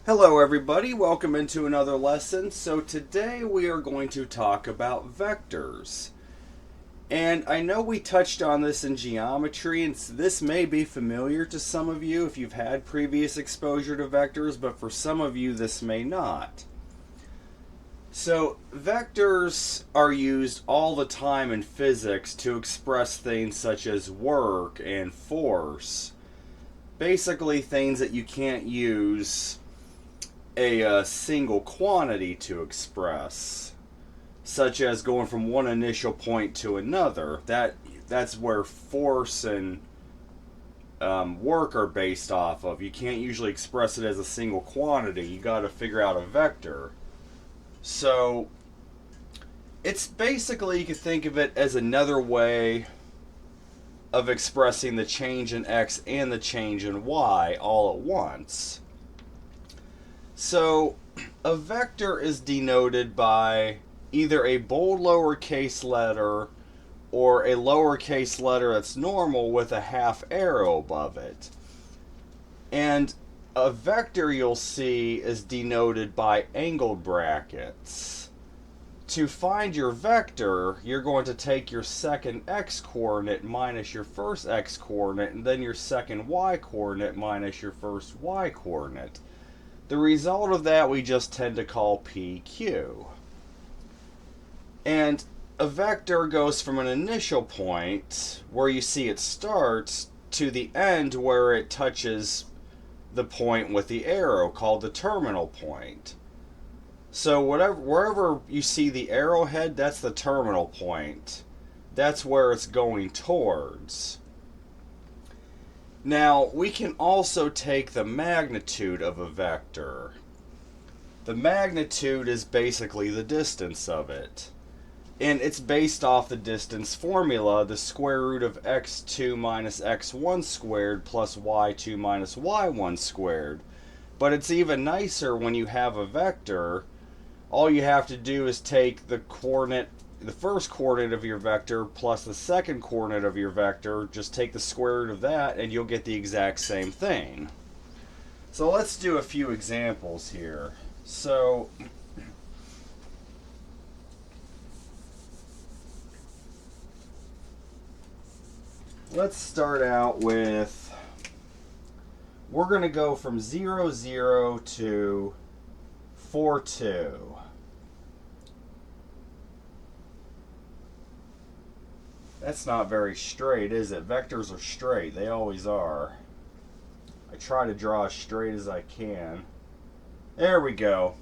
Hello everybody, welcome into another lesson. So today we are going to talk about vectors. And I know we touched on this in geometry, and this may be familiar to some of you if you've had previous exposure to vectors, but for some of you this may not. So vectors are used all the time in physics to express things such as work and force. Basically things that you can't use a single quantity to express, such as going from one initial point to another. That's where force and work are based off of. You can't usually express it as a single quantity. You got to figure out a vector. So it's basically, you can think of it as another way of expressing the change in x and the change in y all at once. So a vector is denoted by either a bold lowercase letter or a lowercase letter that's normal with a half arrow above it. And a vector, you'll see, is denoted by angled brackets. To find your vector, you're going to take your second x coordinate minus your first x coordinate, and then your second y coordinate minus your first y coordinate. The result of that we just tend to call PQ. And a vector goes from an initial point where you see it starts to the end where it touches the point with the arrow called the terminal point. So wherever you see the arrowhead, that's the terminal point. That's where it's going towards. Now, we can also take the magnitude of a vector. The magnitude is basically the distance of it. And it's based off the distance formula, the square root of x2 minus x1 squared plus y2 minus y1 squared. But it's even nicer when you have a vector. All you have to do is take the first coordinate of your vector plus the second coordinate of your vector, just take the square root of that and you'll get the exact same thing. So let's do a few examples here. So let's start out with, we're going to go from 0, 0 to 4, 2. That's not very straight, is it? Vectors are straight. They always are. I try to draw as straight as I can. There we go.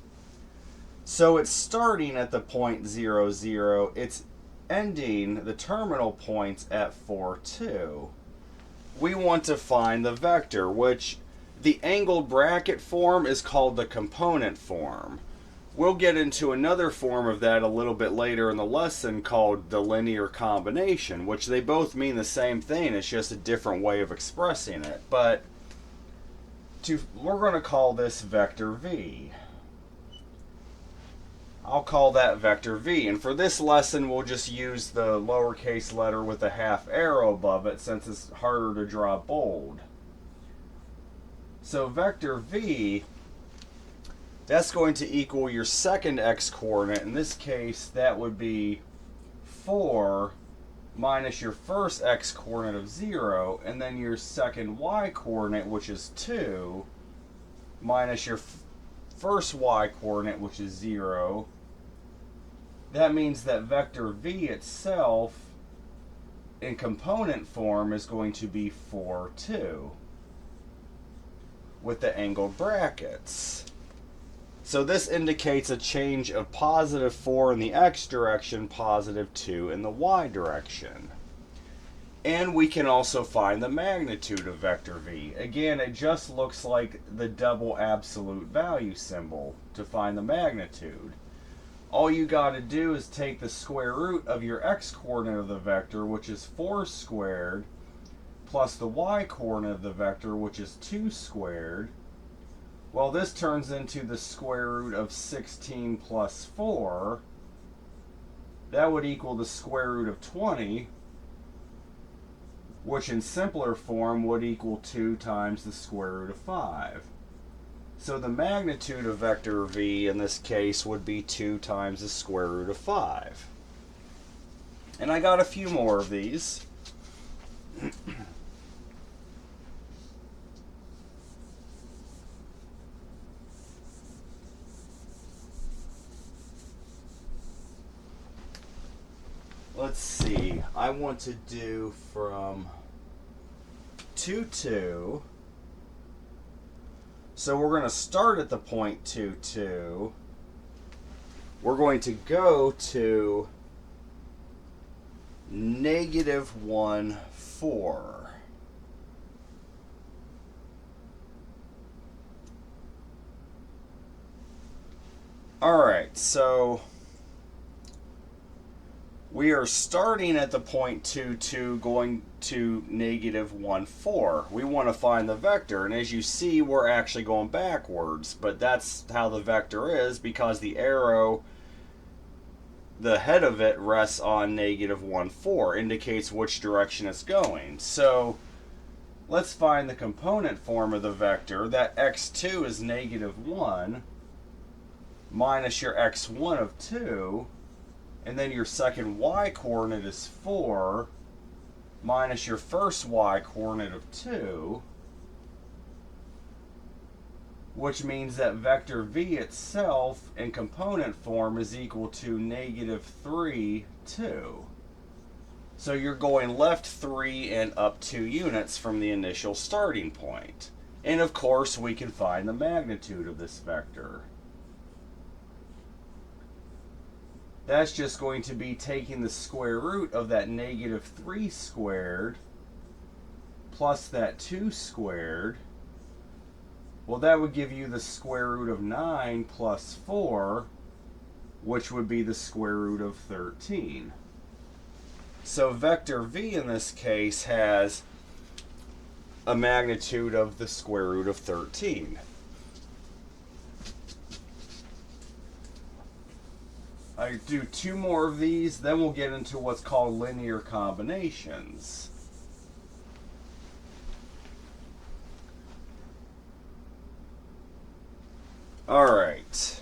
So it's starting at the point 0, 0. It's ending the terminal points at 4, 2. We want to find the vector, which the angled bracket form is called the component form. We'll get into another form of that a little bit later in the lesson called the linear combination, which they both mean the same thing. It's just a different way of expressing it. But we're going to call this vector v. I'll call that vector v. And for this lesson, we'll just use the lowercase letter with a half arrow above it since it's harder to draw bold. So vector v, that's going to equal your second x coordinate. In this case, that would be 4 minus your first x coordinate of 0, and then your second y coordinate, which is 2, minus your first y coordinate, which is 0. That means that vector v itself in component form is going to be 4, 2 with the angled brackets. So this indicates a change of positive 4 in the x direction, positive 2 in the y direction. And we can also find the magnitude of vector v. Again, it just looks like the double absolute value symbol to find the magnitude. All you got to do is take the square root of your x coordinate of the vector, which is 4 squared, plus the y coordinate of the vector, which is 2 squared. Well, this turns into the square root of 16 plus 4. That would equal the square root of 20, which in simpler form would equal 2 times the square root of 5. So the magnitude of vector v in this case would be 2 times the square root of 5. And I got a few more of these. Let's see, I want to do from 2, 2. So we're going to start at the point 2, 2. We're going to go to -1, 4. Alright, so we are starting at the point 2, 2, going to -1, 4. We want to find the vector, and as you see, we're actually going backwards, but that's how the vector is because the arrow, the head of it rests on -1, 4, indicates which direction it's going. So let's find the component form of the vector. That x2 is -1 minus your x1 of 2. And then your second y coordinate is 4 minus your first y coordinate of 2, which means that vector v itself in component form is equal to -3, 2. So you're going left 3 and up 2 units from the initial starting point. And of course we can find the magnitude of this vector. That's just going to be taking the square root of that -3 squared plus that 2 squared. Well, that would give you the square root of 9 plus 4, which would be the square root of 13. So vector v in this case has a magnitude of the square root of 13. I do 2 more of these, then we'll get into what's called linear combinations. All right.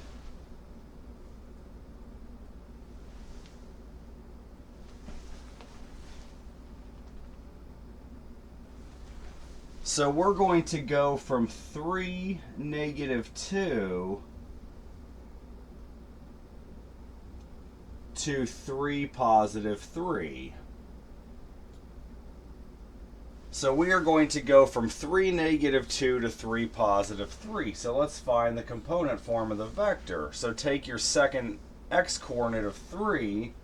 So we're going to go from 3, -2 to 3, +3. So we are going to go from 3, -2 to 3, +3. So let's find the component form of the vector. So take your second x coordinate of 3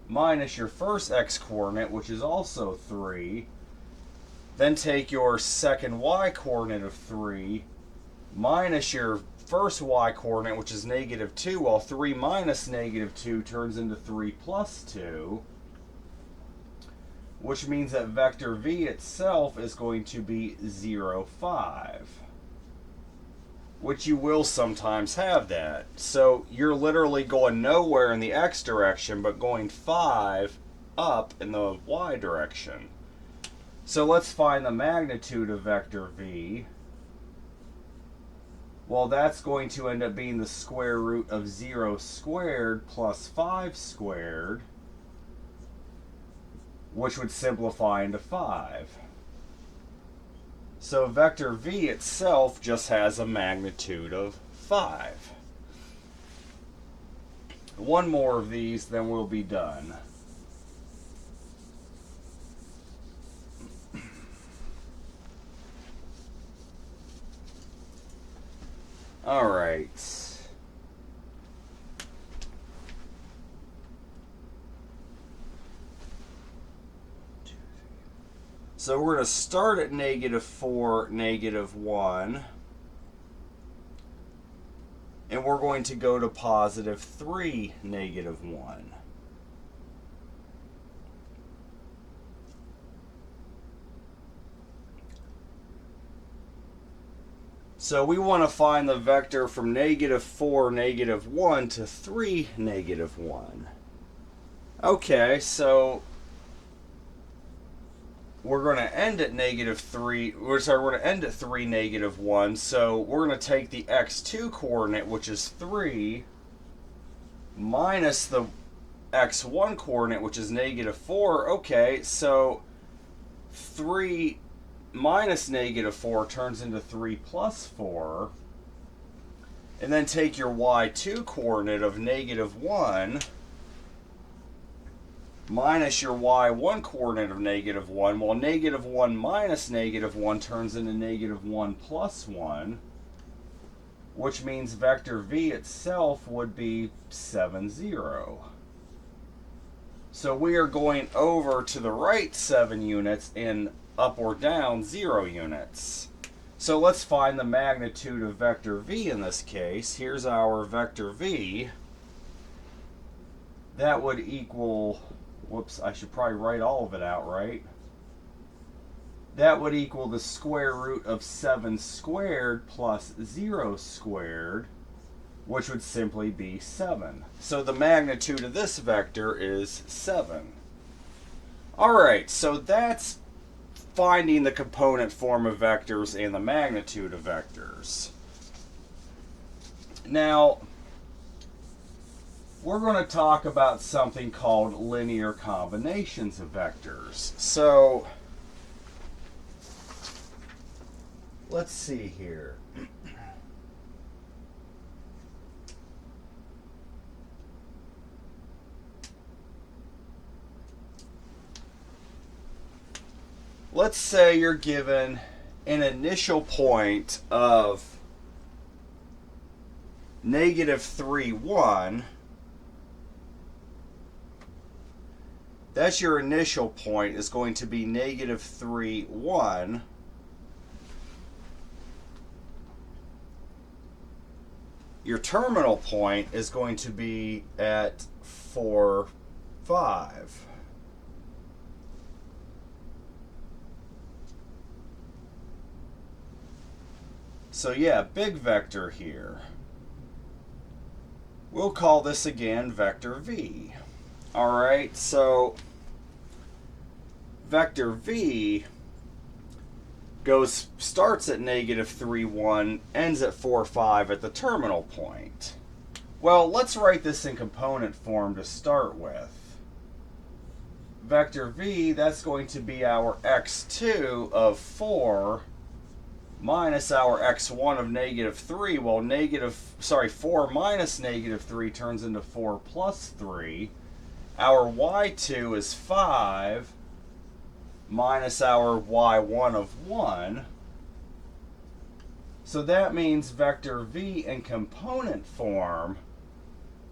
minus your first x coordinate, which is also 3. Then take your second y coordinate of 3 minus your first y coordinate, which is -2, while 3 minus -2 turns into 3 plus 2, which means that vector v itself is going to be 0, 5, which you will sometimes have that. So you're literally going nowhere in the x direction, but going 5 up in the y direction. So let's find the magnitude of vector v. Well, that's going to end up being the square root of 0 squared plus 5 squared, which would simplify into 5. So vector v itself just has a magnitude of 5. One more of these, then we'll be done. All right. So we're going to start at -4, -1. And we're going to go to +3, -1. So we want to find the vector from -4, -1 to 3, -1. Okay, so we're going to end at negative 3, we're going to end at 3, negative 1, so we're going to take the x2 coordinate, which is 3, minus the x1 coordinate, which is negative 4. Okay, so 3 minus negative 4 turns into 3 plus 4. And then take your y2 coordinate of negative 1 minus your y1 coordinate of negative 1. Well, negative 1 minus negative 1 turns into negative 1 plus 1, which means vector v itself would be 7, 0. So we are going over to the right 7 units and up or down 0 units. So let's find the magnitude of vector v in this case. Here's our vector v. That would equal, whoops, I should probably write all of it out, right? That would equal the square root of 7 squared plus 0 squared, which would simply be 7. So the magnitude of this vector is 7. Alright, so that's finding the component form of vectors and the magnitude of vectors. Now, we're going to talk about something called linear combinations of vectors. So, let's see here. Let's say you're given an initial point of negative 3, 1. That's your initial point, is going to be negative 3, 1. Your terminal point is going to be at 4, 5. So yeah, big vector here. We'll call this again vector v. Alright, so vector v starts at negative 3, 1, ends at 4, 5 at the terminal point. Well, let's write this in component form to start with. Vector v, that's going to be our x2 of 4 minus our x1 of negative 3. Well, 4 minus negative 3 turns into 4 plus 3. Our y2 is 5 minus our y1 of 1. So that means vector v in component form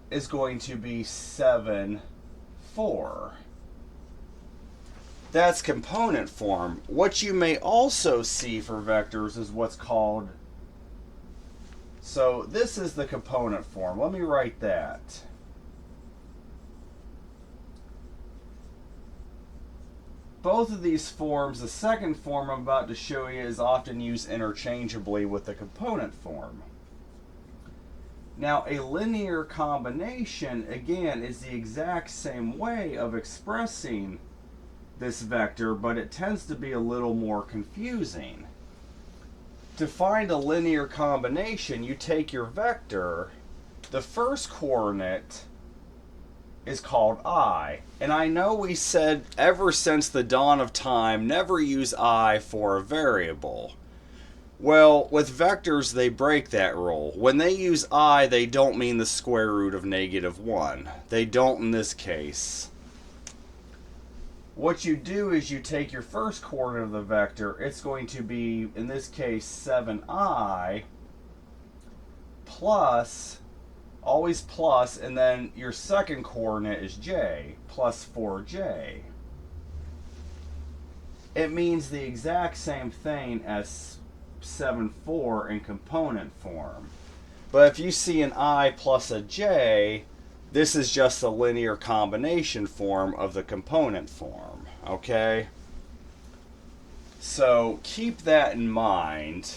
is going to be 7, 4. That's component form. What you may also see for vectors is what's called, so this is the component form. Let me write that. Both of these forms, the second form I'm about to show you, is often used interchangeably with the component form. Now, a linear combination, again, is the exact same way of expressing this vector, but it tends to be a little more confusing. To find a linear combination, you take your vector, the first coordinate is called I. And I know we said ever since the dawn of time, never use I for a variable. Well, with vectors, they break that rule. When they use I, they don't mean the square root of negative 1. They don't in this case. What you do is you take your first coordinate of the vector. It's going to be, in this case, 7i plus, always plus, and then your second coordinate is j, plus 4j. It means the exact same thing as 7, 4 in component form. But if you see an I plus a j, this is just a linear combination form of the component form, okay? So keep that in mind.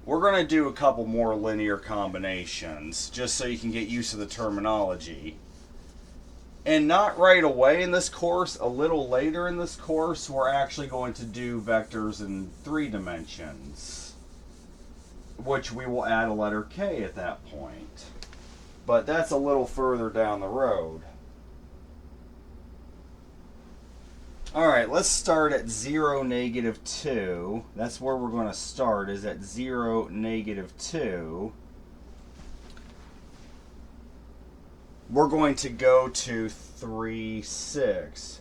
We're going to do a couple more linear combinations, just so you can get used to the terminology. And not right away in this course, a little later in this course, we're actually going to do vectors in 3 dimensions, which we will add a letter K at that point. But that's a little further down the road. Alright, let's start at 0, -2. That's where we're going to start, is at 0, -2. We're going to go to 3, 6.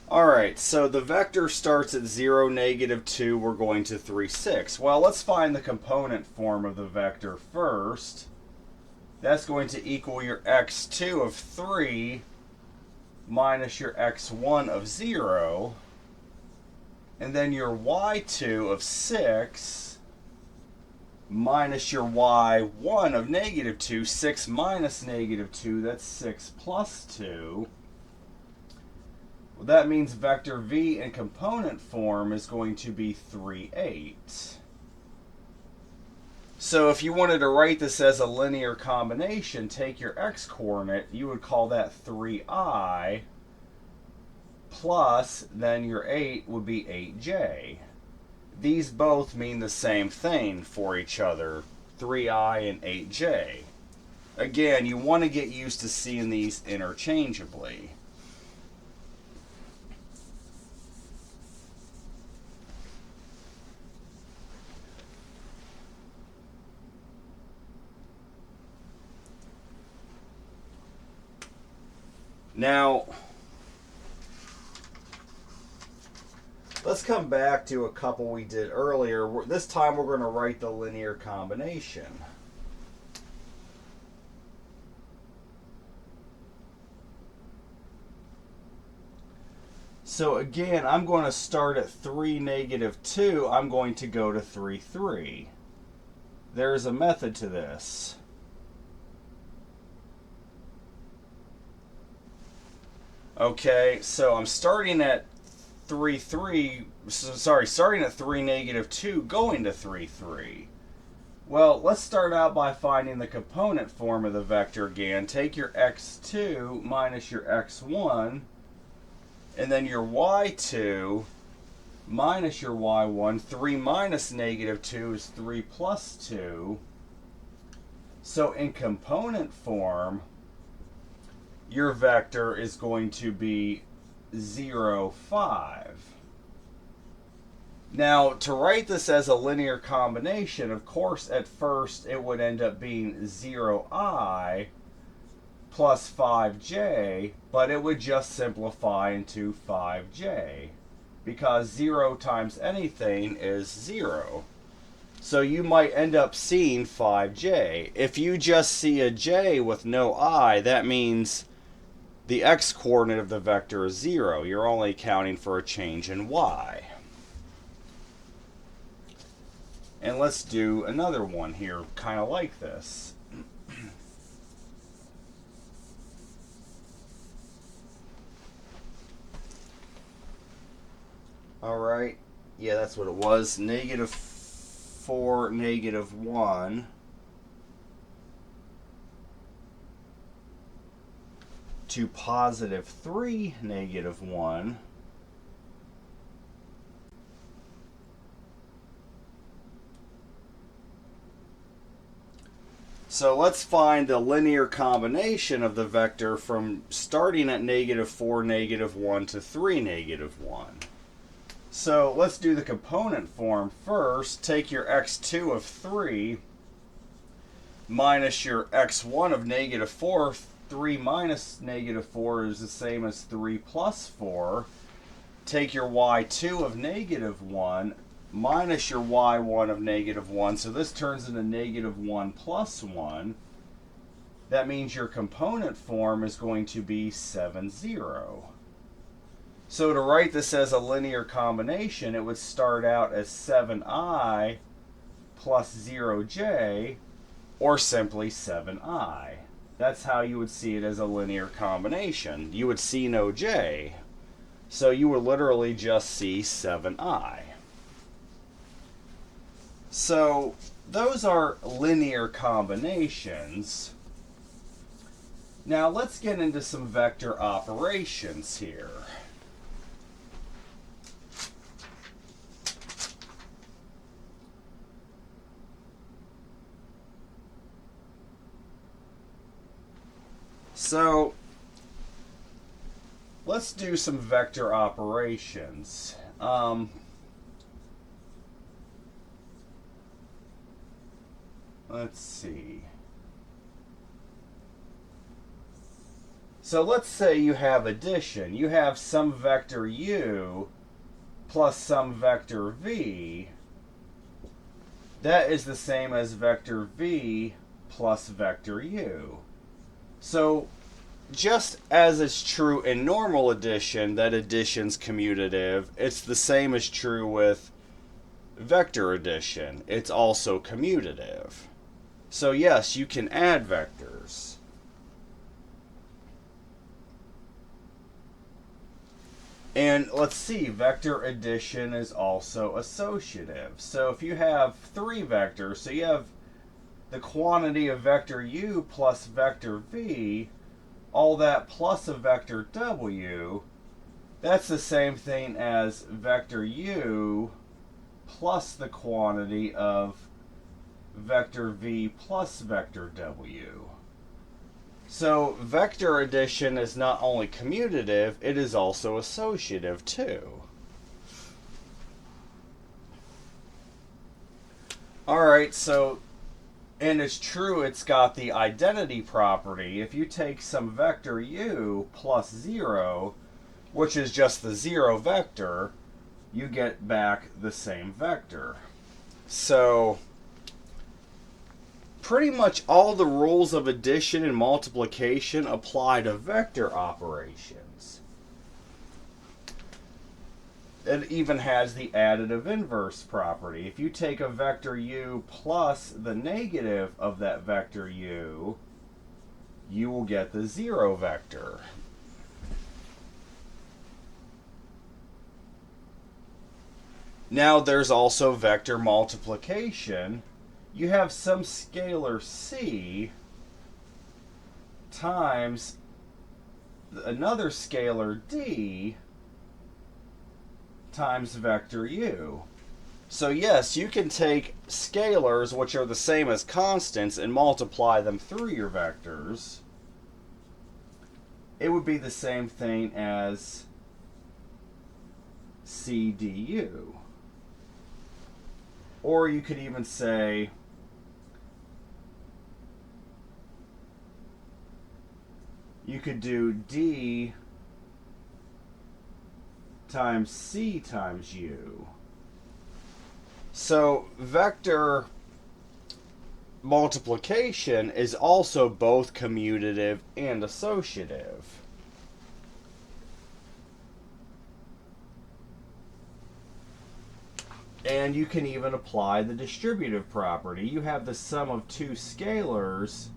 Alright, so the vector starts at 0, -2. We're going to 3, 6. Well, let's find the component form of the vector first. That's going to equal your x2 of 3 minus your x1 of 0. And then your y2 of 6 minus your y1 of -2. 6 minus -2, that's 6 plus 2. Well, that means vector v in component form is going to be 3, 8. So if you wanted to write this as a linear combination, take your x-coordinate, you would call that 3i, plus then your 8 would be 8j. These both mean the same thing for each other, 3i and 8j. Again, you want to get used to seeing these interchangeably. Now, let's come back to a couple we did earlier. This time we're going to write the linear combination. So again, I'm going to start at 3, -2. I'm going to go to 3, 3. There's a method to this. Okay, so I'm starting at 3, 3, starting at 3, -2, going to 3, 3. Well, let's start out by finding the component form of the vector again. Take your x2 minus your x1, and then your y2 minus your y1. 3 minus -2 is 3 plus 2. So in component form, your vector is going to be 0, 5. Now, to write this as a linear combination, of course, at first it would end up being 0i plus 5j, but it would just simplify into 5j, because 0 times anything is 0. So you might end up seeing 5j. If you just see a j with no I, that means the x-coordinate of the vector is 0. You're only accounting for a change in y. And let's do another one here, kind of like this. All right. Yeah, that's what it was. -4, -1. To +3, -1. So let's find the linear combination of the vector from starting at -4, -1 to 3, -1. So let's do the component form first. Take your x2 of 3 minus your x1 of -4. 3 minus -4 is the same as 3 plus 4. Take your y2 of -1 minus your y1 of -1. So this turns into -1 plus 1. That means your component form is going to be 7, 0. So to write this as a linear combination, it would start out as 7i plus 0j, or simply 7i. That's how you would see it as a linear combination. You would see no j. So you would literally just see 7i. So those are linear combinations. Now let's get into some vector operations here. So let's do some vector operations. Let's see. So let's say you have addition. You have some vector u plus some vector v. That is the same as vector v plus vector u. So just as it's true in normal addition that addition's commutative, it's the same as true with vector addition. It's also commutative. So yes, you can add vectors. And let's see, vector addition is also associative. So if you have three vectors, so you have the quantity of vector u plus vector v, all that plus a vector w, that's the same thing as vector u plus the quantity of vector v plus vector w. So vector addition is not only commutative, it is also associative too. Alright, so, and it's true it's got the identity property. If you take some vector u plus 0, which is just the 0 vector, you get back the same vector. So pretty much all the rules of addition and multiplication apply to vector operations. It even has the additive inverse property. If you take a vector u plus the negative of that vector u, you will get the 0 vector. Now there's also vector multiplication. You have some scalar c times another scalar d times vector u. So yes, you can take scalars, which are the same as constants, and multiply them through your vectors. It would be the same thing as c du. Or you could even say you could do d times c times u. So vector multiplication is also both commutative and associative. And you can even apply the distributive property. You have the sum of two scalars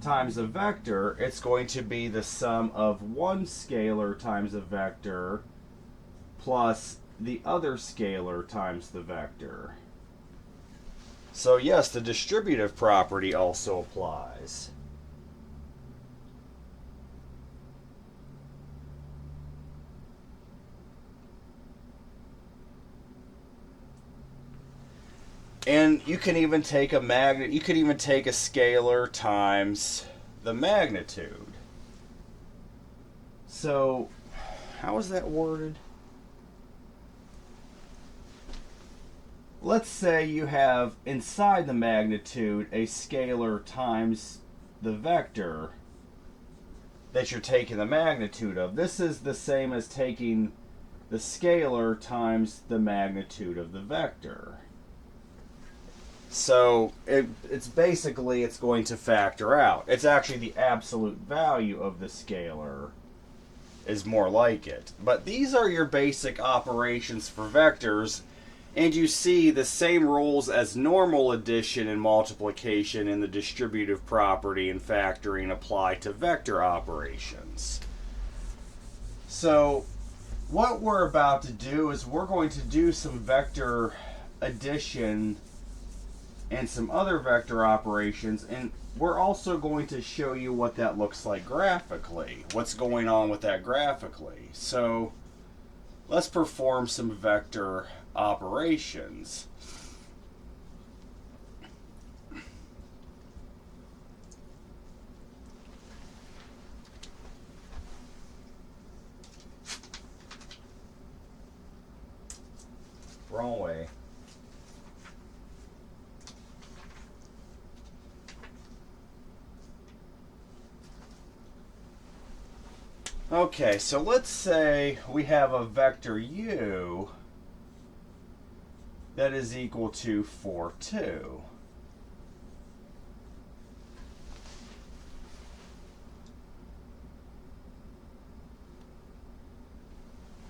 times a vector. It's going to be the sum of one scalar times a vector plus the other scalar times the vector. So yes, the distributive property also applies. And you can even take a scalar times the magnitude. So how is that worded? Let's say you have inside the magnitude a scalar times the vector that you're taking the magnitude of. This is the same as taking the scalar times the magnitude of the vector. So it's basically going to factor out. It's actually the absolute value of the scalar is more like it. But these are your basic operations for vectors, and you see the same rules as normal addition and multiplication in the distributive property and factoring apply to vector operations. So what we're about to do is we're going to do some vector addition and some other vector operations, and we're also going to show you what that looks like graphically, what's going on with that graphically. So let's perform some vector operations. Wrong way. Okay, so let's say we have a vector u that is equal to 4, 2.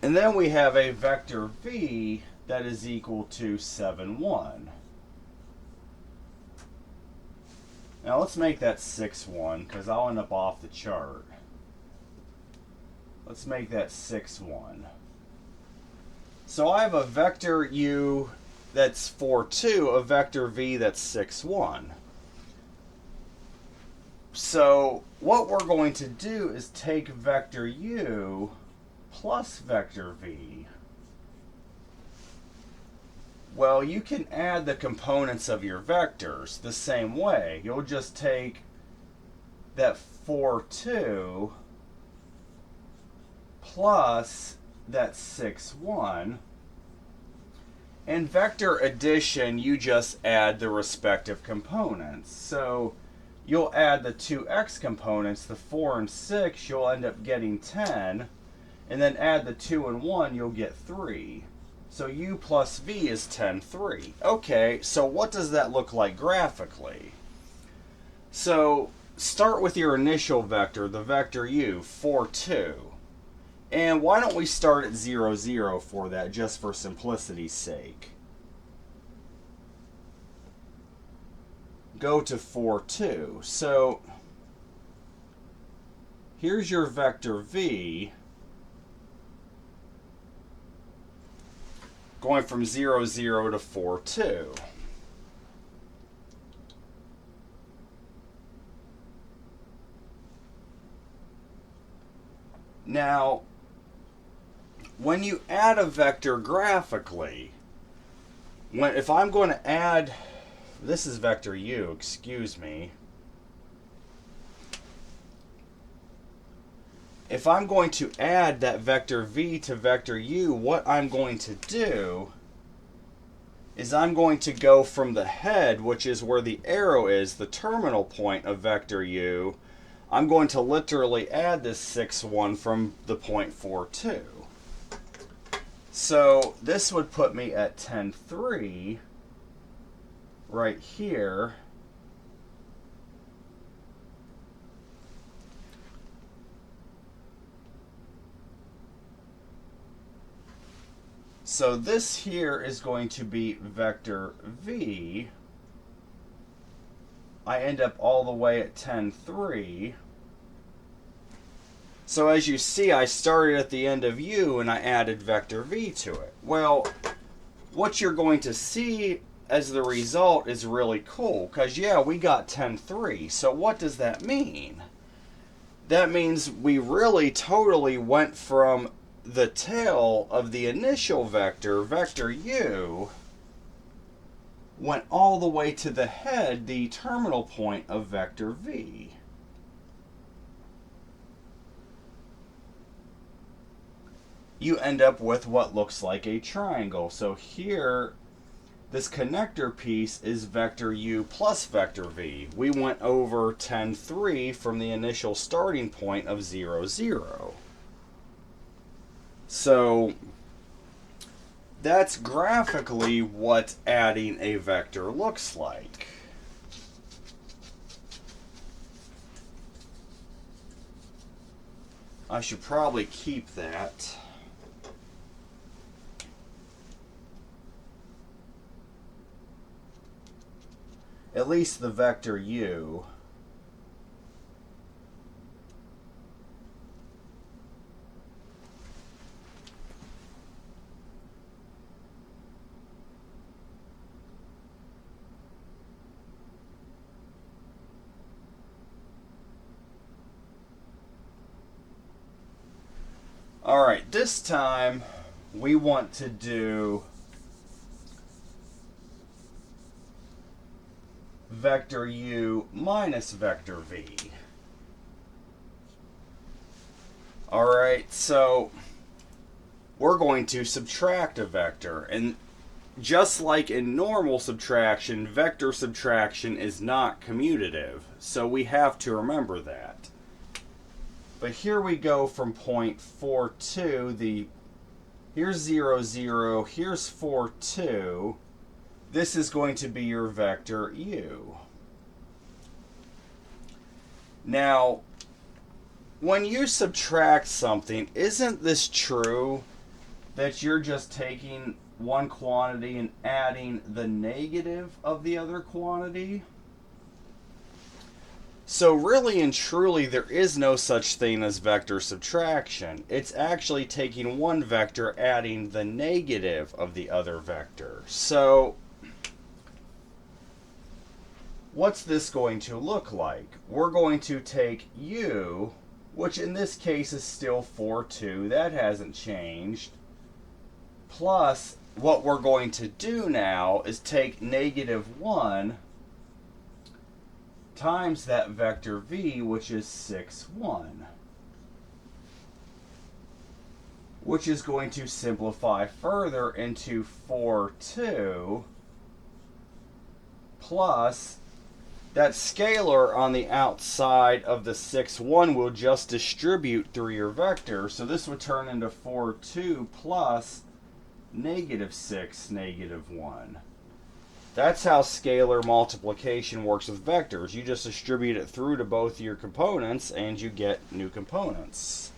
And then we have a vector v that is equal to 7, 1. Now let's make that 6, 1 because I'll end up off the chart. Let's make that 6, 1. So I have a vector u that's 4, 2, a vector v that's 6, 1. So what we're going to do is take vector u plus vector v. Well, you can add the components of your vectors the same way. You'll just take that 4, 2 plus that 6, 1. And vector addition, you just add the respective components. So you'll add the 2x components, the 4 and 6, you'll end up getting 10. And then add the 2 and 1, you'll get 3. So u plus v is 10, 3. Okay, so what does that look like graphically? So start with your initial vector, the vector u, 4, 2. And why don't we start at 0, 0 for that, just for simplicity's sake. Go to 4, 2. So here's your vector v, going from 0, 0 to 4, 2. Now, when you add a vector graphically, if I'm going to add, this is vector u, excuse me. If I'm going to add that vector v to vector u, what I'm going to do is I'm going to go from the head, which is where the arrow is, the terminal point of vector u, I'm going to literally add this 6, 1 from the point 4, 2. So this would put me at 10, 3 right here. So this here is going to be vector v. I end up all the way at 10, 3. So as you see, I started at the end of u and I added vector v to it. Well, what you're going to see as the result is really cool, because yeah, we got 10, 3. So what does that mean? That means we really totally went from the tail of the initial vector, vector u, went all the way to the head, the terminal point of vector v. You end up with what looks like a triangle. So here, this connector piece is vector u plus vector v. We went over 10, 3 from the initial starting point of 0, 0. So that's graphically what adding a vector looks like. I should probably keep that. At least the vector u. Alright, this time we want to do vector u minus vector v. Alright, so we're going to subtract a vector, and just like in normal subtraction, vector subtraction is not commutative, so we have to remember that. But here we go from point 4, 2, here's 0, 0, here's 4, 2. This is going to be your vector u. Now, when you subtract something, isn't this true that you're just taking one quantity and adding the negative of the other quantity? So really and truly, there is no such thing as vector subtraction. It's actually taking one vector, adding the negative of the other vector. So what's this going to look like? We're going to take u, which in this case is still 4, 2. That hasn't changed. Plus, what we're going to do now is take negative 1 times that vector v, which is 6, 1. Which is going to simplify further into 4, 2 plus that scalar on the outside of the 6, 1 will just distribute through your vector. So this would turn into 4, 2 plus negative 6, negative 1. That's how scalar multiplication works with vectors. You just distribute it through to both your components and you get new components.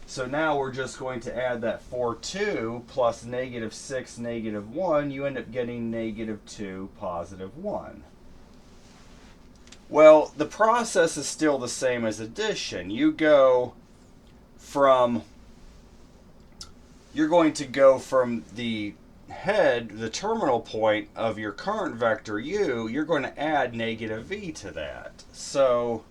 So now we're just going to add that 4, 2 plus negative 6, negative 1. You end up getting negative 2, positive 1. Well, the process is still the same as addition. You're going to go from the head, the terminal point of your current vector u, you're going to add negative v to that. So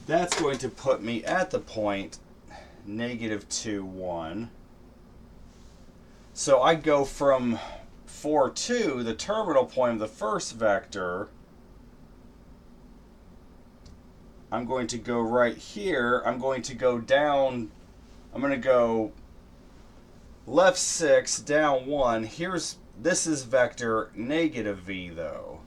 that's going to put me at the point negative 2, 1. So I go from 4, 2, the terminal point of the first vector. I'm going to go right here. I'm going to go down. I'm going to go left 6, down 1. This is vector negative v, though.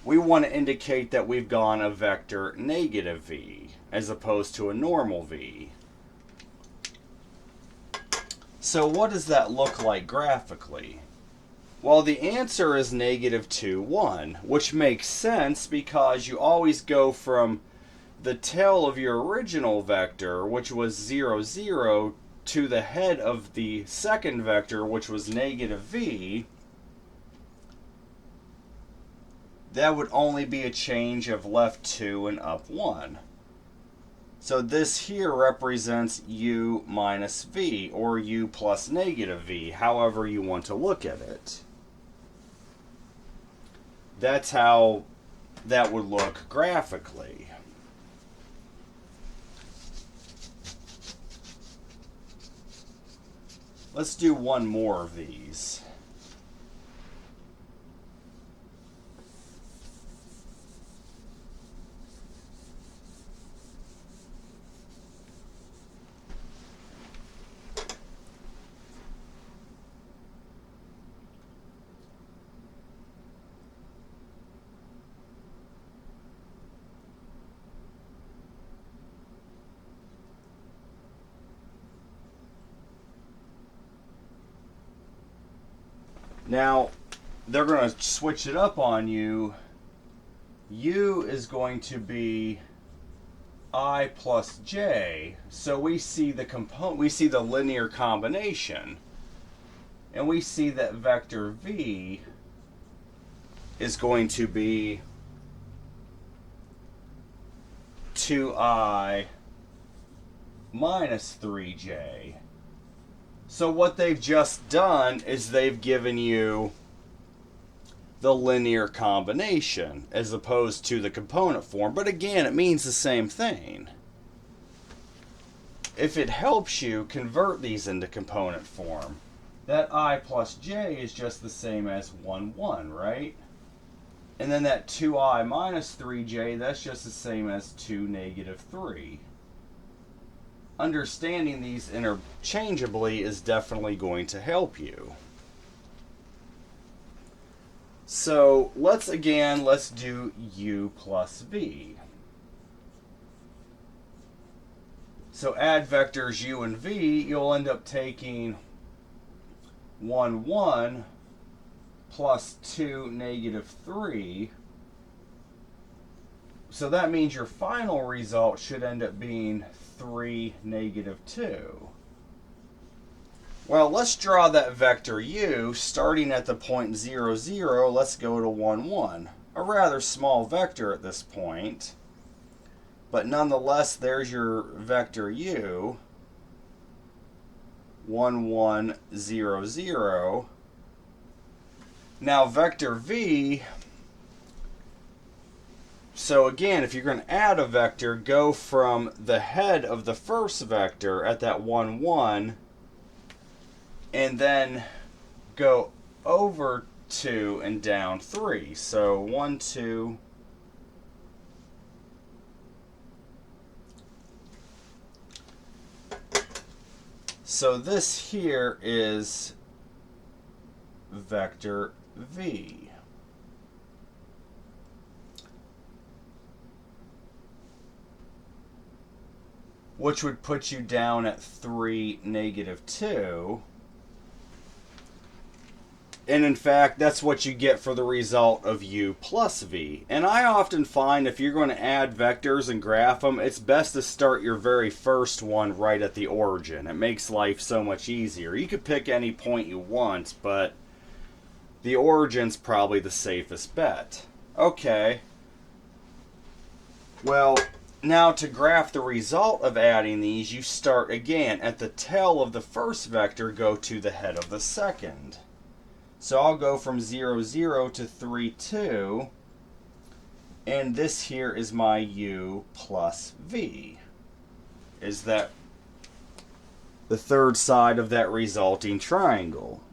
We want to indicate that we've gone a vector negative v as opposed to a normal v. So what does that look like graphically? Well, the answer is negative 2, 1, which makes sense because you always go from the tail of your original vector, which was 0, 0, to the head of the second vector, which was negative v. That would only be a change of left 2 and up 1. So this here represents u minus v, or u plus negative v, however you want to look at it. That's how that would look graphically. Let's do one more of these. Now, they're going to switch it up on you. U is going to be I plus j. So we see the linear combination. And we see that vector v is going to be 2i minus 3j. So what they've just done is they've given you the linear combination as opposed to the component form. But again, it means the same thing. If it helps you convert these into component form, that I plus j is just the same as 1, 1, right? And then that 2i minus 3j, that's just the same as 2, negative 3. Understanding these interchangeably is definitely going to help you. So let's do u plus v. So add vectors u and v, you'll end up taking 1, 1 plus 2, negative 3. So that means your final result should end up being 3, negative 2. Well, let's draw that vector u starting at the point 0, 0. Let's go to 1, 1. A rather small vector at this point. But nonetheless, there's your vector u, 1, 1, 0, 0. Now vector v, so again, if you're going to add a vector, go from the head of the first vector at that 1, 1, and then go over 2 and down 3. So 1, 2, so this here is vector v. Which would put you down at 3, negative 2. And in fact, that's what you get for the result of u plus v. And I often find if you're going to add vectors and graph them, it's best to start your very first one right at the origin. It makes life so much easier. You could pick any point you want, but the origin's probably the safest bet. Okay. Well, now to graph the result of adding these, you start again at the tail of the first vector, go to the head of the second. So I'll go from 0, 0 to 3, 2. And this here is my u plus v. Is that the third side of that resulting triangle?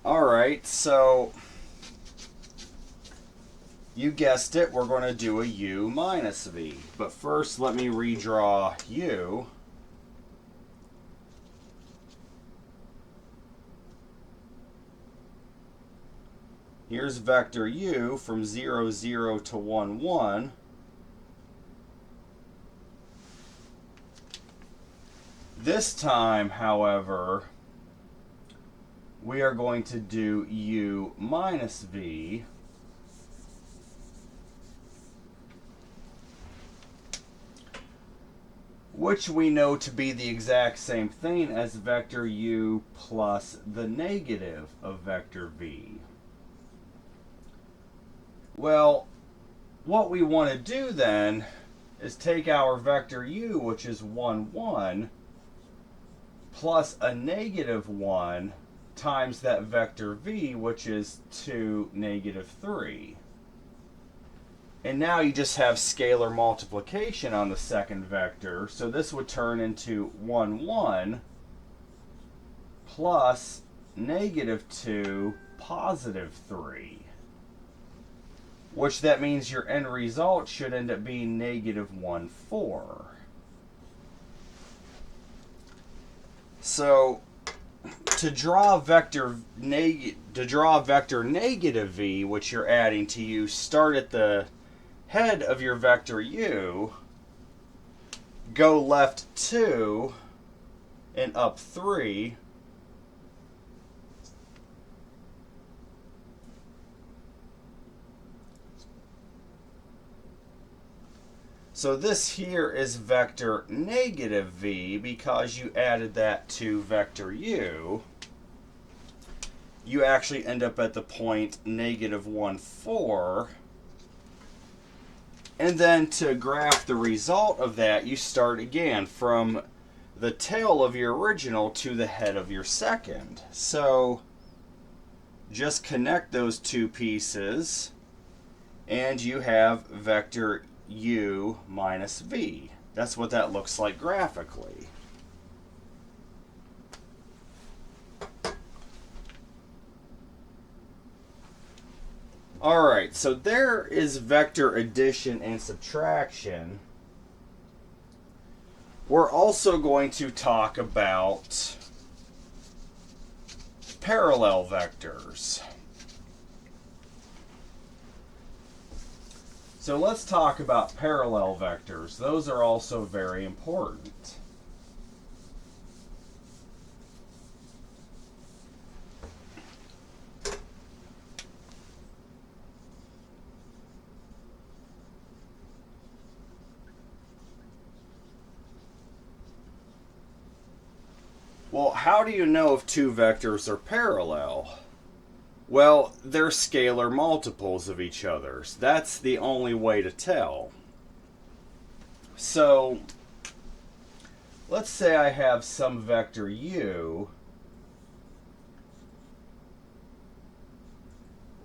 Alright, so you guessed it, we're going to do a u minus v. But first, let me redraw u. Here's vector u from 0, 0 to 1, 1. This time, however, we are going to do u minus v. Which we know to be the exact same thing as vector u plus the negative of vector v. Well, what we want to do then is take our vector u, which is 1, 1, plus a negative 1 times that vector v, which is 2, negative 3. And now you just have scalar multiplication on the second vector. So this would turn into 1, 1 plus negative 2, positive 3. Which that means your end result should end up being negative 1, 4. So to draw vector negative v, which you're adding to u, start at the head of your vector u, go left 2 and up 3. So this here is vector negative v because you added that to vector u. You actually end up at the point negative 1, 4. And then to graph the result of that, you start again from the tail of your original to the head of your second. So just connect those two pieces and you have vector u minus v. That's what that looks like graphically. Alright, so there is vector addition and subtraction. We're also going to talk about parallel vectors. So let's talk about parallel vectors. Those are also very important. Well, how do you know if two vectors are parallel? Well, they're scalar multiples of each other's. That's the only way to tell. So, let's say I have some vector u,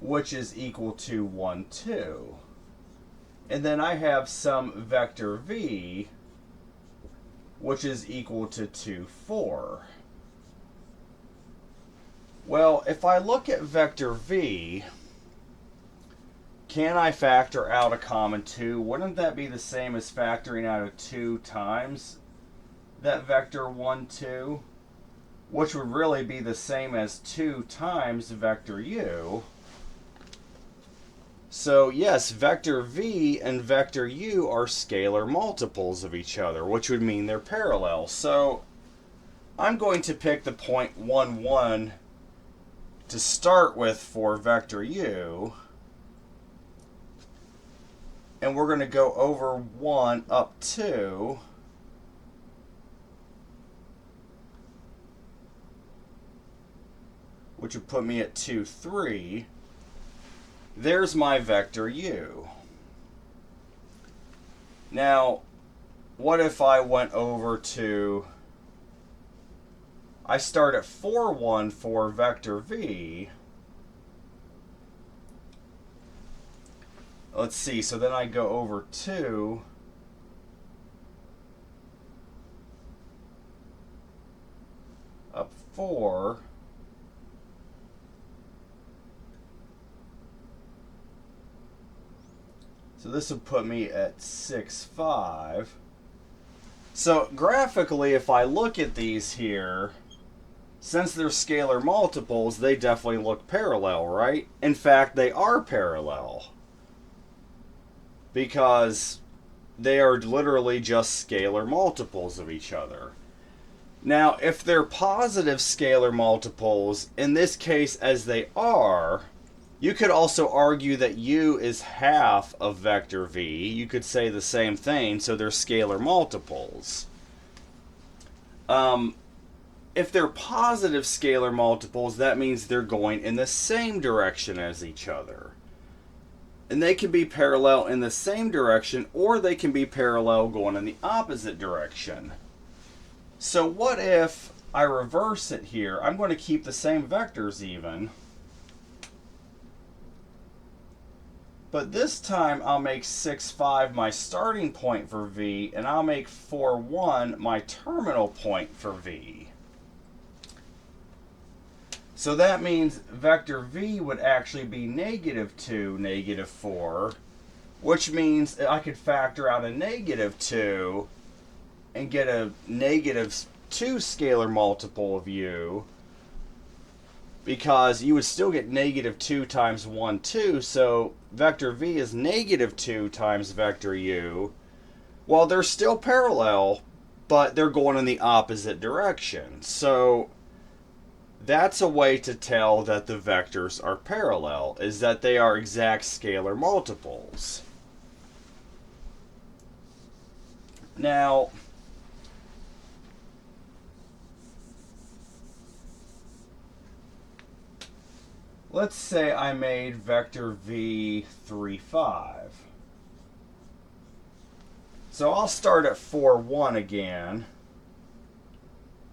which is equal to 1, 2. And then I have some vector v, which is equal to 2, 4. Well, if I look at vector v, can I factor out a common 2? Wouldn't that be the same as factoring out a 2 times that vector 1, 2? Which would really be the same as 2 times vector u. So yes, vector v and vector u are scalar multiples of each other, which would mean they're parallel. So I'm going to pick the point 1, 1 to start with for vector u, and we're going to go over 1 up 2, which would put me at 2, 3. There's my vector u. Now, what if I went over to, I start at 4, 1 for vector v. Let's see, so then I go over 2. Up 4. So this would put me at 6, 5. So graphically, if I look at these here, since they're scalar multiples, they definitely look parallel, right? In fact, they are parallel, because they are literally just scalar multiples of each other. Now, if they're positive scalar multiples, in this case as they are, you could also argue that u is half of vector v. You could say the same thing, so they're scalar multiples. If they're positive scalar multiples, that means they're going in the same direction as each other. And they can be parallel in the same direction, or they can be parallel going in the opposite direction. So what if I reverse it here? I'm going to keep the same vectors even, but this time I'll make 6, 5 my starting point for v, and I'll make 4, 1 my terminal point for v. So that means vector v would actually be -2, -4, which means I could factor out a -2 and get a -2 scalar multiple of u, because you would still get -2 times 1, 2, so vector v is -2 times vector u. Well, they're still parallel, but they're going in the opposite direction. So that's a way to tell that the vectors are parallel, is that they are exact scalar multiples. Now, let's say I made vector v 3, 5. So I'll start at 4, 1 again.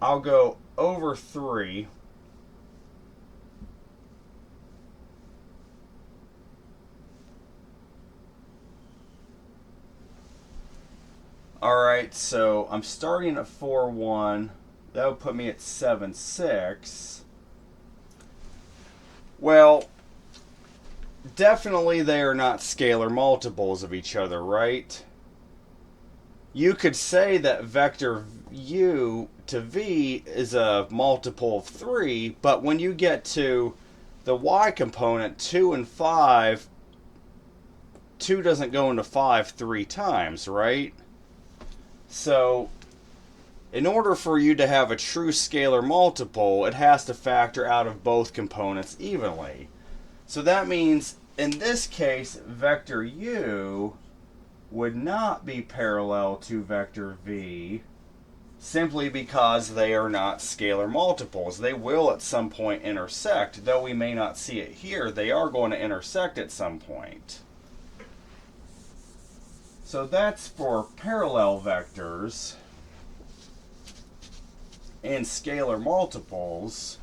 I'll go over 3. Alright, so I'm starting at 4, 1. That would put me at 7, 6. Well, definitely they are not scalar multiples of each other, right? You could say that vector u to v is a multiple of 3, but when you get to the y component, 2 and 5, 2 doesn't go into 5 3 times, right? So, in order for you to have a true scalar multiple, it has to factor out of both components evenly. So that means, in this case, vector u would not be parallel to vector v, simply because they are not scalar multiples. They will at some point intersect. Though we may not see it here, they are going to intersect at some point. So that's for parallel vectors and scalar multiples.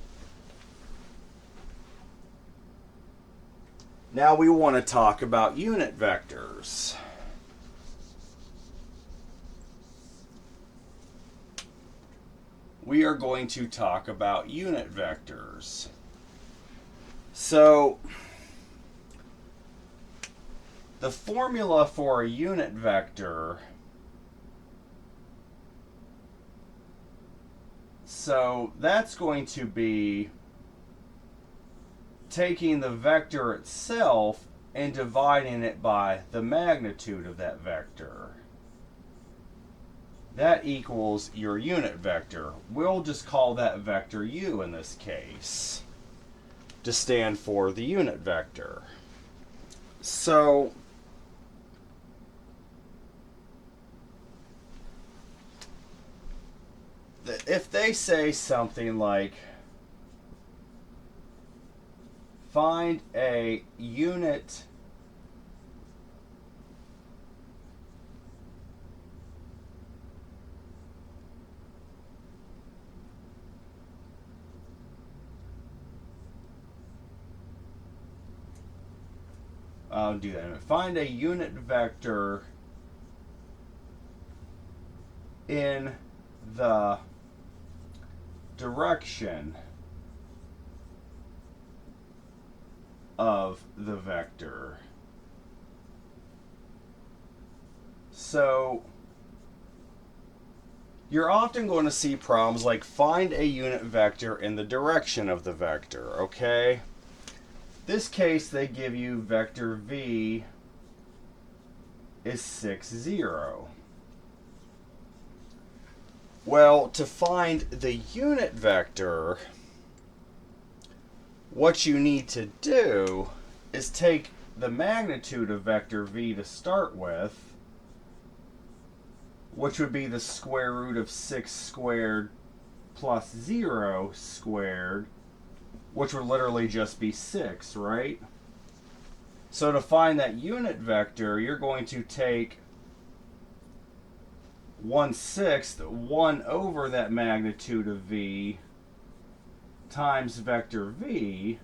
Now we want to talk about unit vectors. We are going to talk about unit vectors. So, the formula for a unit vector, so that's going to be taking the vector itself and dividing it by the magnitude of that vector. That equals your unit vector. We'll just call that vector u in this case to stand for the unit vector. So, if they say something like, find a unit I'll do that. Find a unit vector in the direction of the vector. So you're often going to see problems like find a unit vector in the direction of the vector, okay? This case, they give you vector v is 6, 0. Well, to find the unit vector, what you need to do is take the magnitude of vector v to start with, which would be the square root of 6 squared plus 0 squared, which would literally just be 6, right? So to find that unit vector, you're going to take 1/6, 1 over that magnitude of v, times vector v.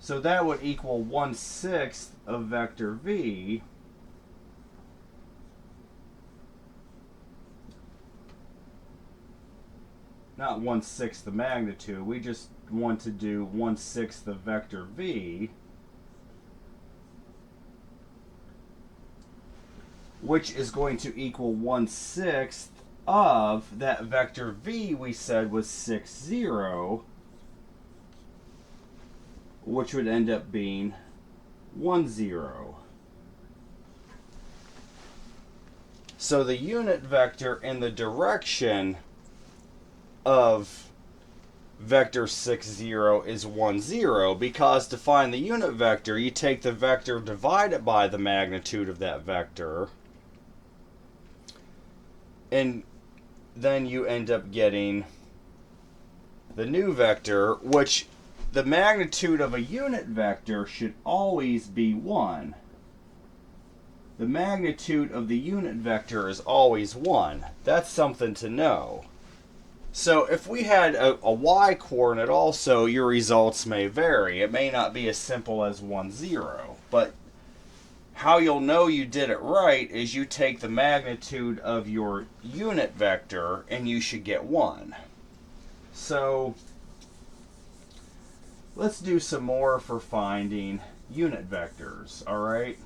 So that would equal 1/6 of vector v. Not 1/6 the magnitude, we just want to do 1/6 of vector v, which is going to equal 1/6 of that vector v we said was 6, 0, which would end up being 1, 0. So the unit vector in the direction of vector 6, 0 is 1, 0, because to find the unit vector, you take the vector divided by the magnitude of that vector, and then you end up getting the new vector, which the magnitude of a unit vector should always be 1. The magnitude of the unit vector is always 1. That's something to know. So if we had a y coordinate also, your results may vary. It may not be as simple as 1, 0. But how you'll know you did it right is you take the magnitude of your unit vector and you should get 1. So let's do some more for finding unit vectors, all right?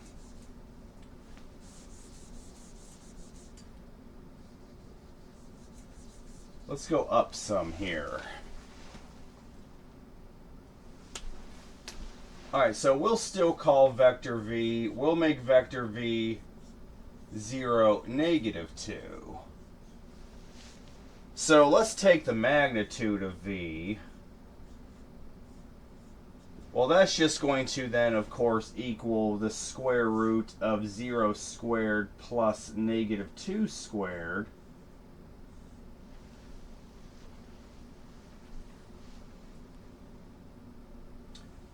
Let's go up some here. All right, so we'll still call vector v, we'll make vector v 0, -2. So let's take the magnitude of v. Well, that's just going to then, of course, equal the square root of 0 squared plus -2 squared.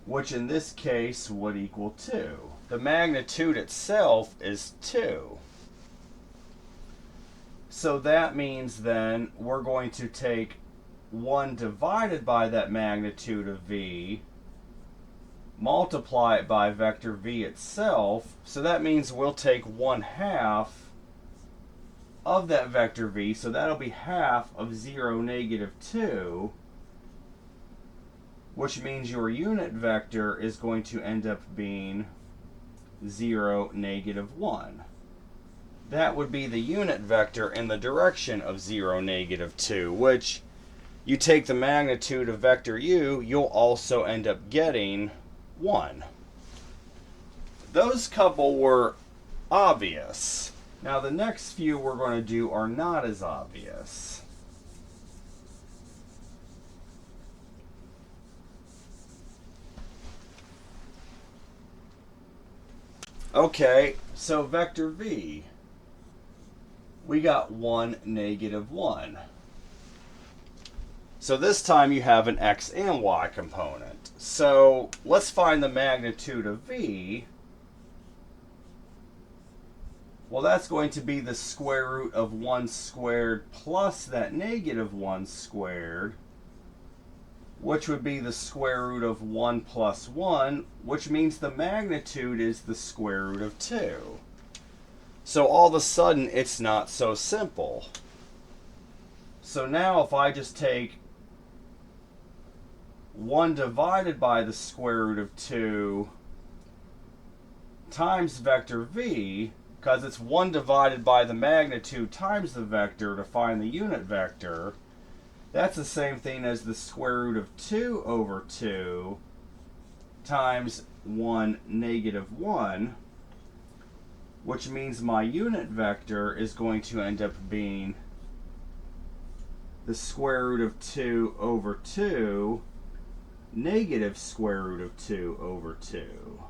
Which in this case would equal 2. The magnitude itself is 2. So that means then we're going to take 1 divided by that magnitude of v, multiply it by vector v itself. So that means we'll take 1/2 of that vector v, so that'll be half of 0, -2, which means your unit vector is going to end up being 0, -1. That would be the unit vector in the direction of 0, -2, which you take the magnitude of vector u, you'll also end up getting 1. Those couple were obvious. Now the next few we're going to do are not as obvious. Okay, so vector v, we got 1, -1. So this time you have an x and y component. So let's find the magnitude of v. Well, that's going to be the square root of 1 squared plus that -1 squared, which would be the square root of 1 plus 1, which means the magnitude is the square root of 2. So all of a sudden, it's not so simple. So now if I just take 1 divided by the square root of 2 times vector v, because it's 1 divided by the magnitude times the vector to find the unit vector, that's the same thing as the square root of 2 over 2 times 1, -1, which means my unit vector is going to end up being the square root of 2 over 2 negative square root of 2 over 2.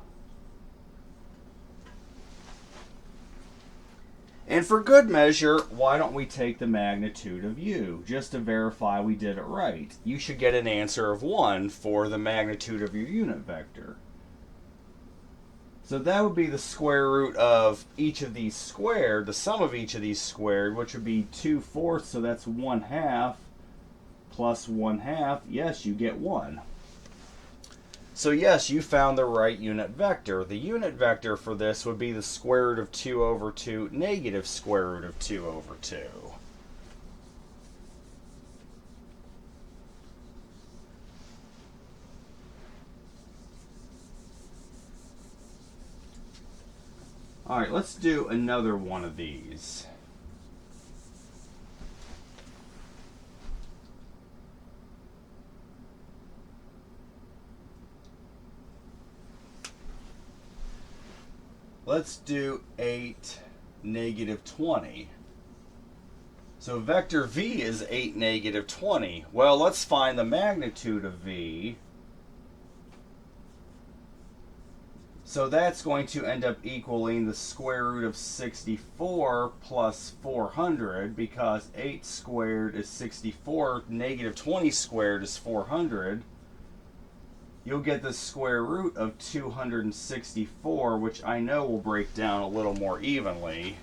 And for good measure, why don't we take the magnitude of u, just to verify we did it right. You should get an answer of 1 for the magnitude of your unit vector. So that would be the square root of each of these squared, the sum of each of these squared, which would be 2/4, so that's 1/2 plus 1/2. Yes, you get 1. So yes, you found the right unit vector. The unit vector for this would be the square root of 2 over 2 negative square root of 2 over 2. All right, let's do another one of these. Let's do 8, -20. So vector v is 8, -20. Well, let's find the magnitude of v. So that's going to end up equaling the square root of 64 plus 400, because 8 squared is 64, -20 squared is 400. You'll get the square root of 264, which I know will break down a little more evenly.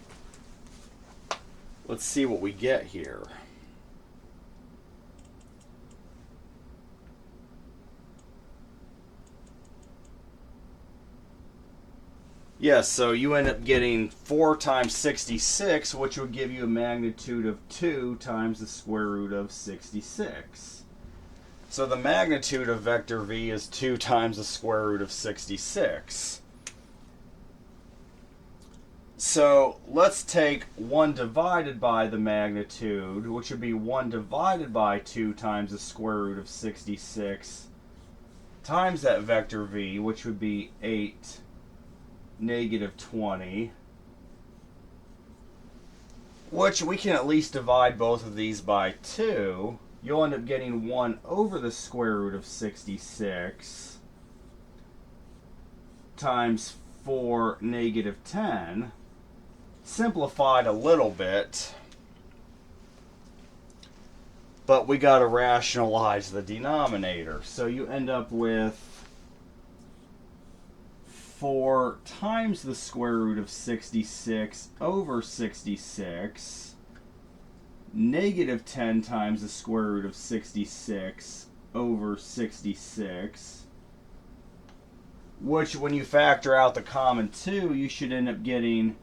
Let's see what we get here. Yes, so you end up getting 4 times 66, which would give you a magnitude of 2 times the square root of 66. So the magnitude of vector v is 2 times the square root of 66. So let's take 1 divided by the magnitude, which would be 1 divided by 2 times the square root of 66, times that vector v, which would be 8 negative 20, which we can at least divide both of these by 2. You'll end up getting 1 over the square root of 66 times 4 negative 10. Simplified a little bit, but we got to rationalize the denominator. So you end up with 4 times the square root of 66 over 66, negative 10 times the square root of 66 over 66, which when you factor out the common 2, you should end up getting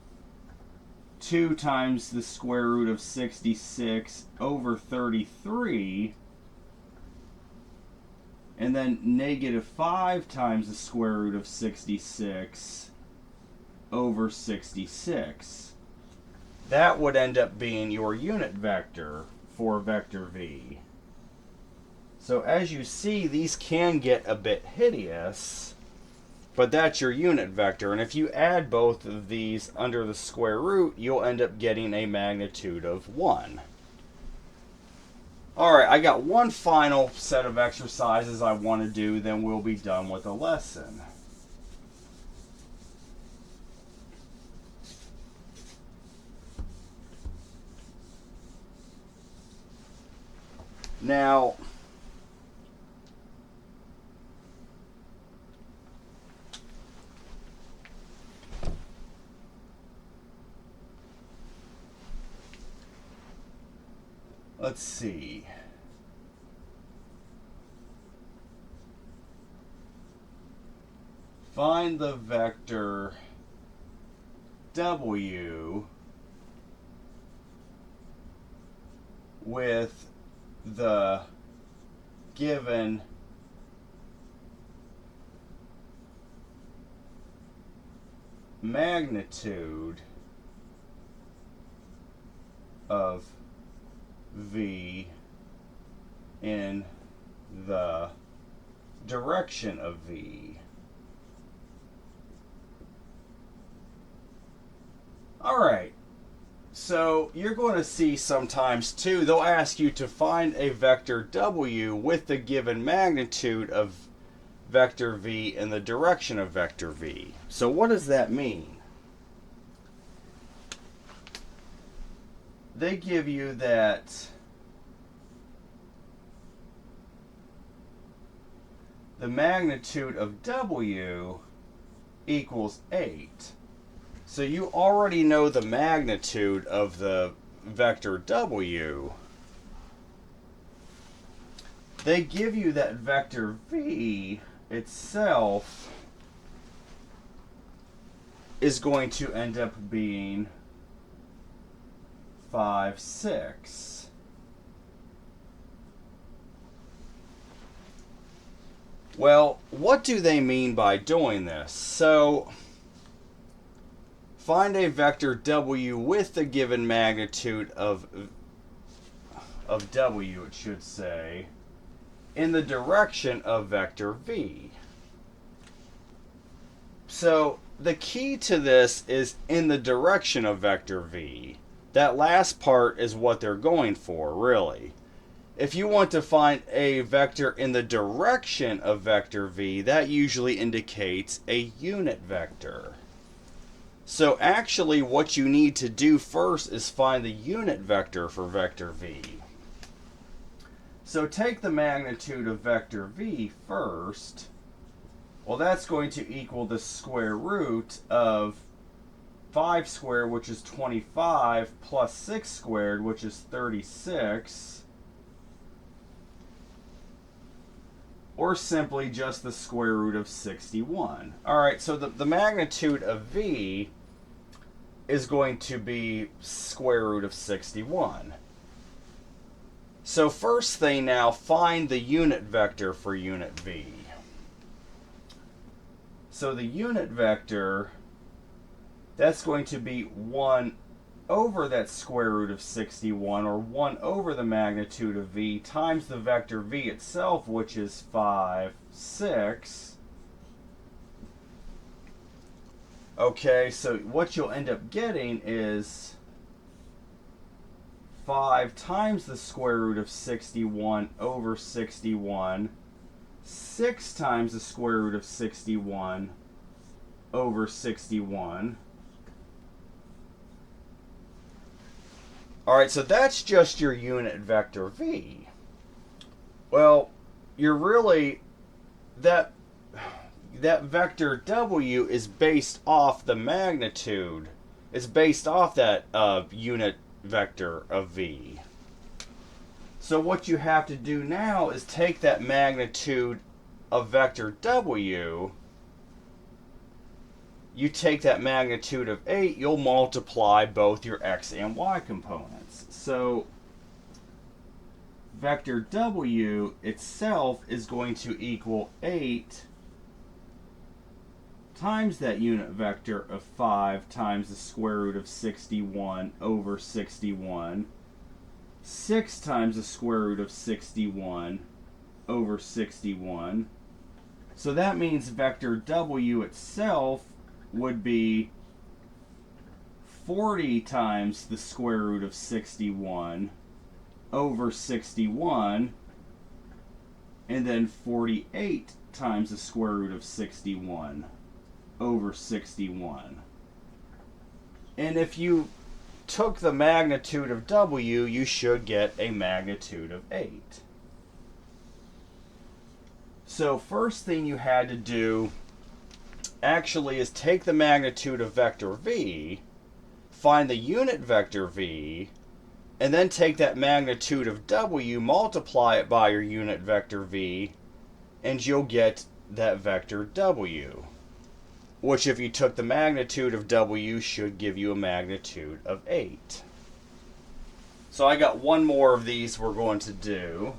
2 times the square root of 66 over 33, and then negative 5 times the square root of 66 over 66. That would end up being your unit vector for vector v. So as you see, these can get a bit hideous, but that's your unit vector. And if you add both of these under the square root, you'll end up getting a magnitude of 1. Alright, I got one final set of exercises I want to do, then we'll be done with the lesson. Now, let's see. Find the vector W with the given magnitude of v in the direction of v. Alright, so you're going to see sometimes too, they'll ask you to find a vector W with the given magnitude of vector v in the direction of vector v. So what does that mean? They give you that the magnitude of W equals 8. So you already know the magnitude of the vector W. They give you that vector V itself is going to end up being 5, 6. Well, what do they mean by doing this? So, find a vector W with the given magnitude of W, it should say, in the direction of vector V. So, the key to this is in the direction of vector V. That last part is what they're going for, really. If you want to find a vector in the direction of vector v, that usually indicates a unit vector. So actually what you need to do first is find the unit vector for vector v. So take the magnitude of vector v first. Well, that's going to equal the square root of 5 squared, which is 25, plus 6 squared, which is 36. or simply just the square root of 61. All right, so the magnitude of v is going to be square root of 61. So first thing now, find the unit vector for unit v. So the unit vector, that's going to be 1 over that square root of 61, or 1 over the magnitude of v, times the vector v itself, which is 5, 6. Okay, so what you'll end up getting is 5 times the square root of 61 over 61, 6 times the square root of 61 over 61. All right, so that's just your unit vector v. Well, you're really, that vector w is based off the magnitude. It's based off that unit vector of v. So what you have to do now is take that magnitude of vector w, you take that magnitude of 8, you'll multiply both your x and y components. So vector w itself is going to equal 8 times that unit vector of 5 times the square root of 61 over 61, 6 times the square root of 61 over 61. So that means vector w itself would be 40 times the square root of 61 over 61, and then 48 times the square root of 61 over 61. And if you took the magnitude of w, you should get a magnitude of 8. So first thing you had to do actually is take the magnitude of vector v, find the unit vector v, and then take that magnitude of w, multiply it by your unit vector v, and you'll get that vector w, which if you took the magnitude of w should give you a magnitude of 8. So I got one more of these we're going to do.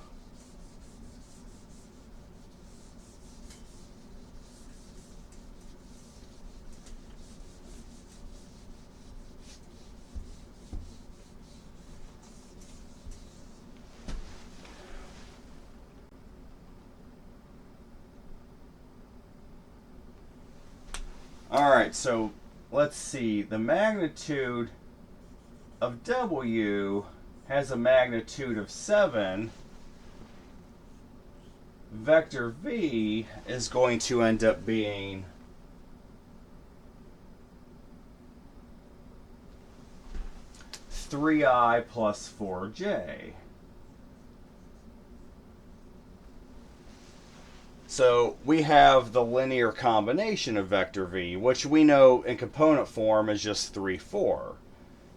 Alright, so let's see. The magnitude of w has a magnitude of 7. Vector v is going to end up being (3i plus 4j). So we have the linear combination of vector v, which we know in component form is just 3, 4.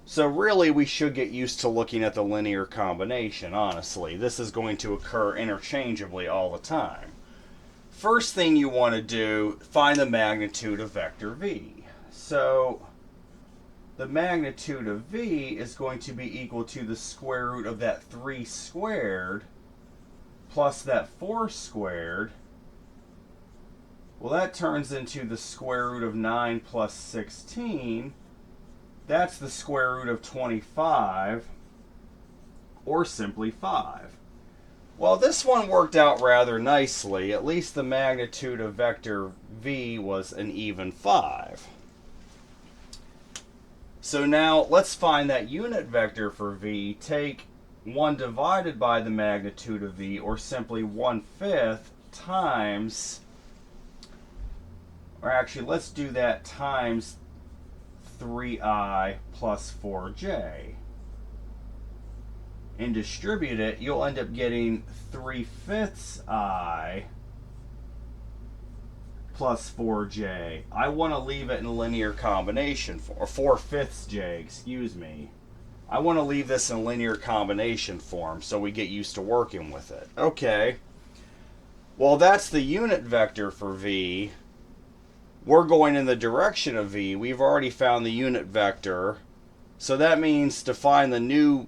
So really we should get used to looking at the linear combination, honestly. This is going to occur interchangeably all the time. First thing you want to do, find the magnitude of vector v. So the magnitude of v is going to be equal to the square root of that 3 squared plus that 4 squared. Well, that turns into the square root of 9 plus 16. That's the square root of 25, or simply 5. Well, this one worked out rather nicely. At least the magnitude of vector v was an even 5. So now let's find that unit vector for v. Take 1 divided by the magnitude of v, or simply 1/5 times, or actually let's do that times 3i plus 4j. And distribute it, you'll end up getting 3/5 I plus 4j. I want to leave it in linear combination, or 4/5 j, excuse me. I want to leave this in linear combination form so we get used to working with it. Okay. Well, that's the unit vector for v. We're going in the direction of v. We've already found the unit vector. So that means to find the new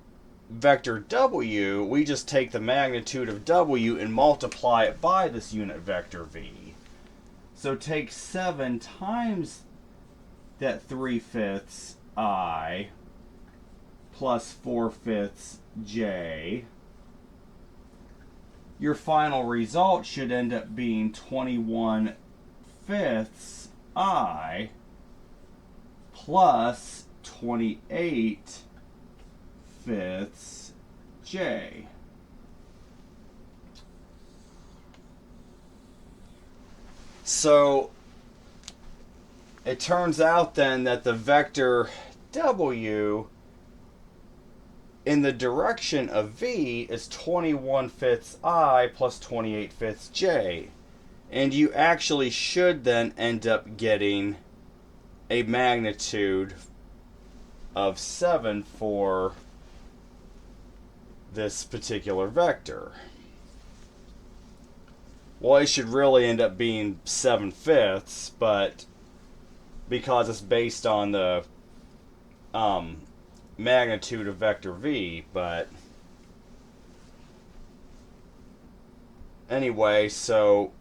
vector w, we just take the magnitude of w and multiply it by this unit vector v. So take 7 times that 3/5 I plus 4/5 j. Your final result should end up being 21/5 I plus 28/5 j. So it turns out then that the vector w in the direction of v is 21/5 I plus 28/5 j. And you actually should then end up getting a magnitude of 7 for this particular vector. Well, it should really end up being 7/5, but because it's based on the magnitude of vector v, but anyway, so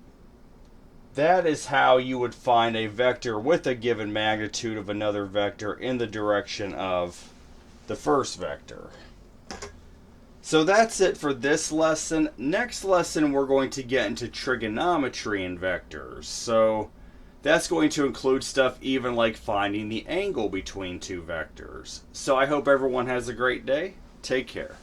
that is how you would find a vector with a given magnitude of another vector in the direction of the first vector. So that's it for this lesson. Next lesson, we're going to get into trigonometry and vectors. So that's going to include stuff even like finding the angle between two vectors. So I hope everyone has a great day. Take care.